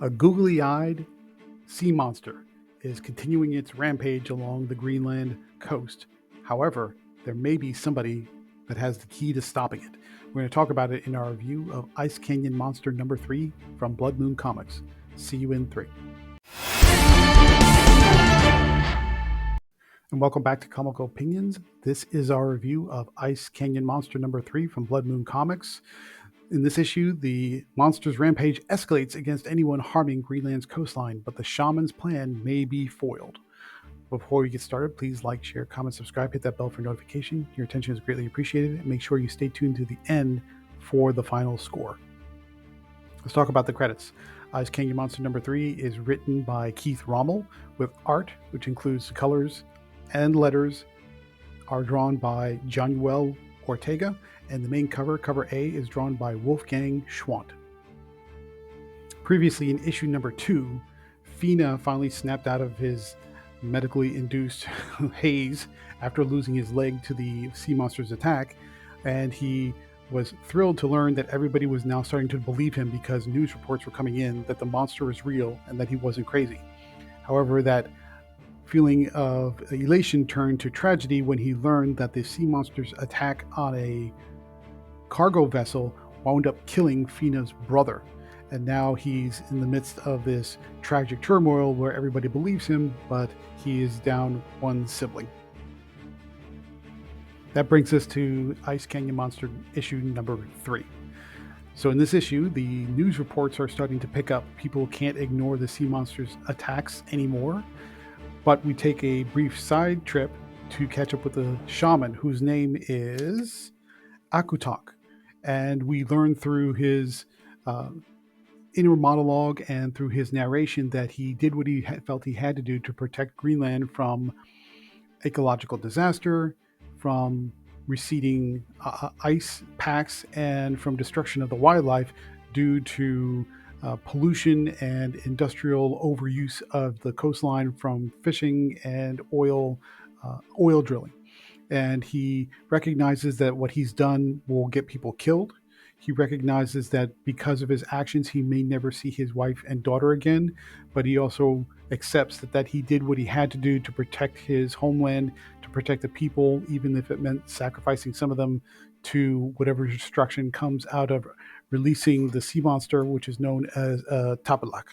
A googly-eyed sea monster is continuing its rampage along the Greenland coast. However, there may be somebody that has the key to stopping it. We're going to talk about it in our review of Ice Canyon Monster number 3 from Blood Moon Comics. See you in 3. And welcome back to Comical Opinions. This is our review of Ice Canyon Monster number 3 from Blood Moon Comics. In this issue, the monster's rampage escalates against anyone harming Greenland's coastline, but the shaman's plan may be foiled. Before we get started, please like, share, comment, subscribe, hit that bell for notification. Your attention is greatly appreciated, and make sure you stay tuned to the end for the final score. Let's talk about the credits. Ice Canyon Monster number 3 is written by Keith Rommel, with art, which includes the colors and letters, are drawn by Januel Ortega, and the main cover, cover A, is drawn by Wolfgang Schwant. Previously in issue number 2, Fina finally snapped out of his medically induced haze after losing his leg to the sea monster's attack, and he was thrilled to learn that everybody was now starting to believe him because news reports were coming in that the monster was real and that he wasn't crazy. However, that feeling of elation turned to tragedy when he learned that the sea monster's attack on a cargo vessel wound up killing Fina's brother. And now he's in the midst of this tragic turmoil where everybody believes him, but he is down one sibling. That brings us to Ice Canyon Monster issue number 3. So in this issue, the news reports are starting to pick up. People can't ignore the sea monster's attacks anymore. But we take a brief side trip to catch up with the shaman, whose name is Akutak. And we learn through his inner monologue and through his narration that he did what he felt he had to do to protect Greenland from ecological disaster, from receding ice packs, and from destruction of the wildlife due to pollution and industrial overuse of the coastline from fishing and oil drilling. And he recognizes that what he's done will get people killed. He recognizes that because of his actions, he may never see his wife and daughter again, but he also accepts that he did what he had to do to protect his homeland, to protect the people, even if it meant sacrificing some of them to whatever destruction comes out of releasing the sea monster, which is known as Tupilaq.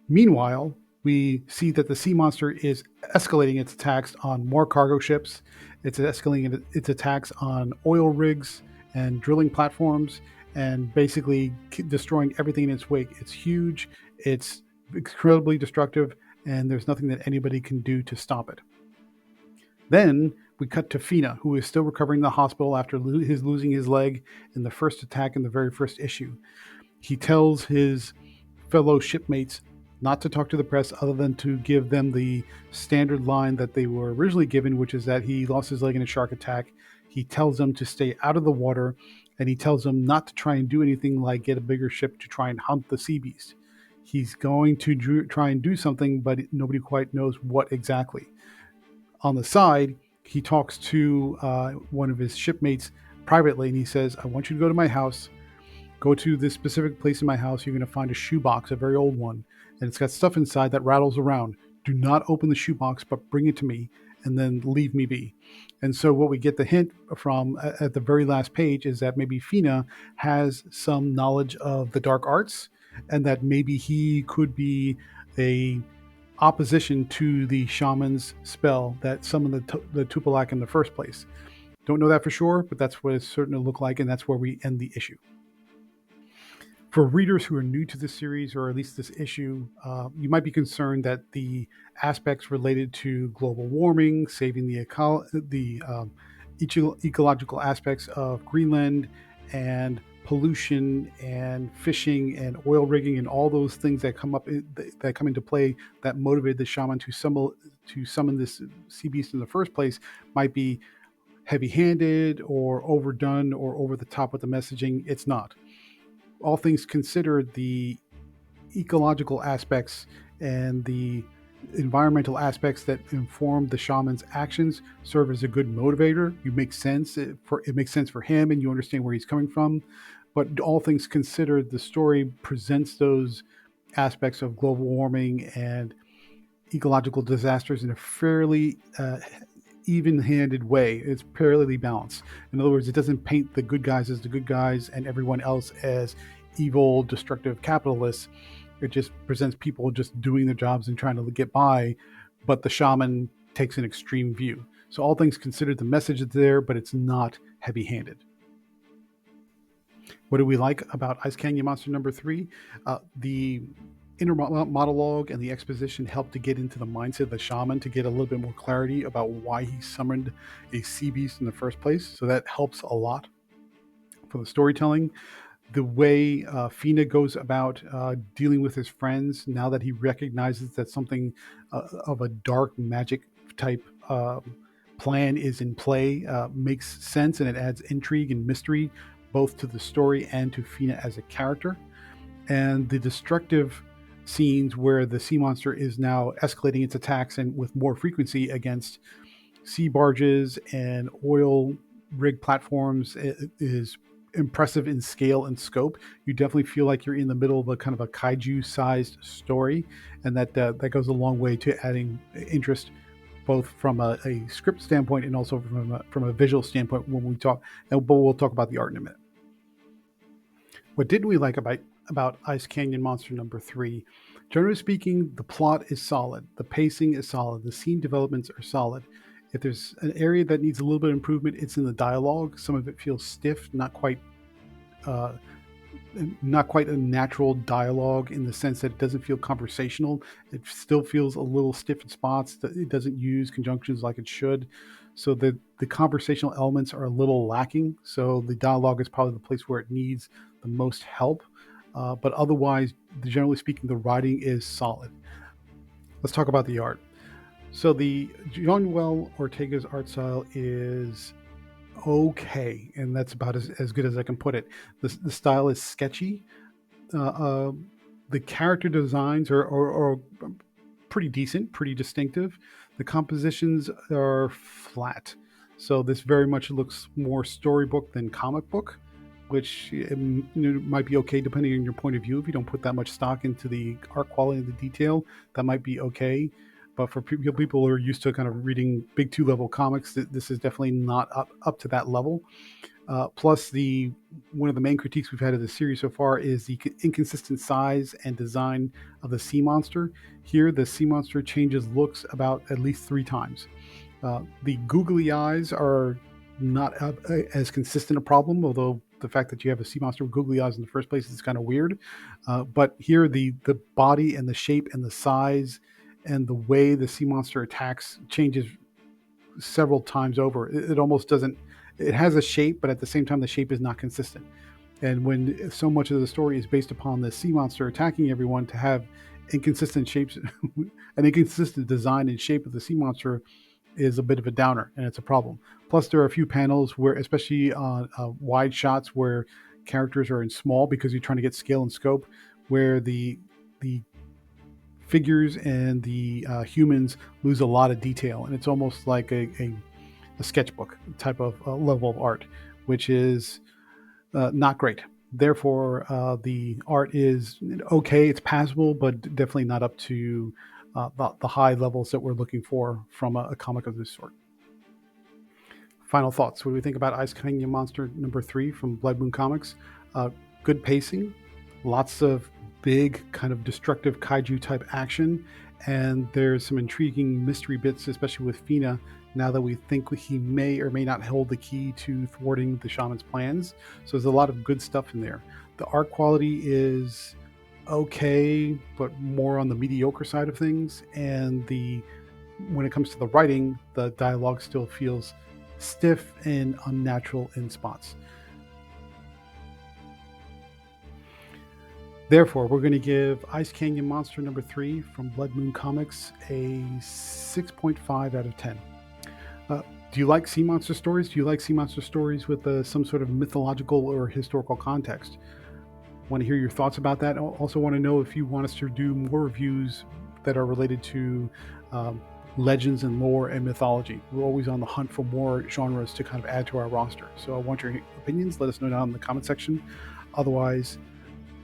Meanwhile, we see that the sea monster is escalating its attacks on more cargo ships. It's escalating its attacks on oil rigs and drilling platforms, and basically destroying everything in its wake. It's huge, it's incredibly destructive, and there's nothing that anybody can do to stop it. Then we cut to Fina, who is still recovering in the hospital after losing his leg in the first attack in the very first issue. He tells his fellow shipmates not to talk to the press other than to give them the standard line that they were originally given, which is that he lost his leg in a shark attack. He tells them to stay out of the water, and he tells them not to try and do anything like get a bigger ship to try and hunt the sea beast. He's going to try and do something, but nobody quite knows what exactly. On the side, he talks to one of his shipmates privately, and he says, I want you to go to my house. Go to this specific place in my house. You're going to find a shoebox, a very old one, and it's got stuff inside that rattles around. Do not open the shoebox, but bring it to me, and then leave me be. And so what we get the hint from at the very last page is that maybe Fina has some knowledge of the dark arts, and that maybe he could be a opposition to the shaman's spell that summoned the Tupilaq in the first place. Don't know that for sure, but that's what it's certain to look like, and that's where we end the issue. For readers who are new to this series, or at least this issue, you might be concerned that the aspects related to global warming, saving the ecological aspects of Greenland, and pollution and fishing and oil rigging and all those things that come into play that motivated the shaman to summon this sea beast in the first place might be heavy-handed or overdone or over the top with the messaging. It's not. All things considered, the ecological aspects and the environmental aspects that inform the shaman's actions serve as a good motivator. It makes sense for him, and you understand where he's coming from. But all things considered, the story presents those aspects of global warming and ecological disasters in a fairly even-handed way. It's fairly balanced. In other words, it doesn't paint the good guys as the good guys and everyone else as evil, destructive capitalists. It just presents people just doing their jobs and trying to get by, but the shaman takes an extreme view. So all things considered, the message is there, but it's not heavy-handed. What do we like about Ice Canyon Monster number 3? The inner monologue and the exposition help to get into the mindset of the shaman, to get a little bit more clarity about why he summoned a sea beast in the first place. So that helps a lot for the storytelling. The way Fina goes about dealing with his friends now that he recognizes that something of a dark magic type plan is in play makes sense, and it adds intrigue and mystery both to the story and to Fina as a character. And the destructive scenes where the sea monster is now escalating its attacks and with more frequency against sea barges and oil rig platforms is impressive in scale and scope. You definitely feel like you're in the middle of a kind of a kaiju-sized story, and that goes a long way to adding interest, both from a script standpoint and also from a visual standpoint when we talk. But we'll talk about the art in a minute. What didn't we like about Ice Canyon Monster number 3? Generally speaking, the plot is solid, the pacing is solid, the scene developments are solid. If there's an area that needs a little bit of improvement, it's in the dialogue. Some of it feels stiff, not quite a natural dialogue in the sense that it doesn't feel conversational. It still feels a little stiff in spots. It doesn't use conjunctions like it should. So the conversational elements are a little lacking. So the dialogue is probably the place where it needs the most help. But otherwise, generally speaking, the writing is solid. Let's talk about the art. So the Jonuel Ortega's art style is okay, and that's about as good as I can put it. The style is sketchy. The character designs are pretty decent, pretty distinctive. The compositions are flat. So this very much looks more storybook than comic book, which might be okay depending on your point of view. If you don't put that much stock into the art quality and the detail, that might be okay. But for people who are used to kind of reading big 2-level comics, this is definitely not up to that level. Plus, one of the main critiques we've had of the series so far is the inconsistent size and design of the sea monster. Here, the sea monster changes looks about at least 3 times. The googly eyes are not as consistent a problem, although the fact that you have a sea monster with googly eyes in the first place is kind of weird. But here, the body and the shape and the size and the way the sea monster attacks changes several times over. It almost doesn't. It has a shape, but at the same time, the shape is not consistent. And when so much of the story is based upon the sea monster attacking everyone, to have inconsistent shapes, an inconsistent design and shape of the sea monster is a bit of a downer, and it's a problem. Plus, there are a few panels where, especially on wide shots, where characters are in small because you're trying to get scale and scope, where the figures and the humans lose a lot of detail, and it's almost like a sketchbook type of level of art, which is not great. Therefore, the art is okay, it's passable, but definitely not up to the high levels that we're looking for from a comic of this sort. Final thoughts. What do we think about Ice Canyon Monster number 3 from Blood Moon Comics? Good pacing, lots of big kind of destructive kaiju type action, and there's some intriguing mystery bits, especially with Fina, now that we think he may or may not hold the key to thwarting the shaman's plans. So there's a lot of good stuff in there. The art quality is okay, but more on the mediocre side of things, and when it comes to the writing, the dialogue still feels stiff and unnatural in spots. Therefore, we're going to give Ice Canyon Monster number 3 from Blood Moon Comics a 6.5 out of 10. Do you like sea monster stories? Do you like sea monster stories with some sort of mythological or historical context? Want to hear your thoughts about that? I also want to know if you want us to do more reviews that are related to legends and lore and mythology. We're always on the hunt for more genres to kind of add to our roster. So I want your opinions. Let us know down in the comment section. Otherwise,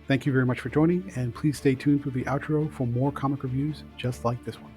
thank you very much for joining, and please stay tuned through the outro for more comic reviews just like this one.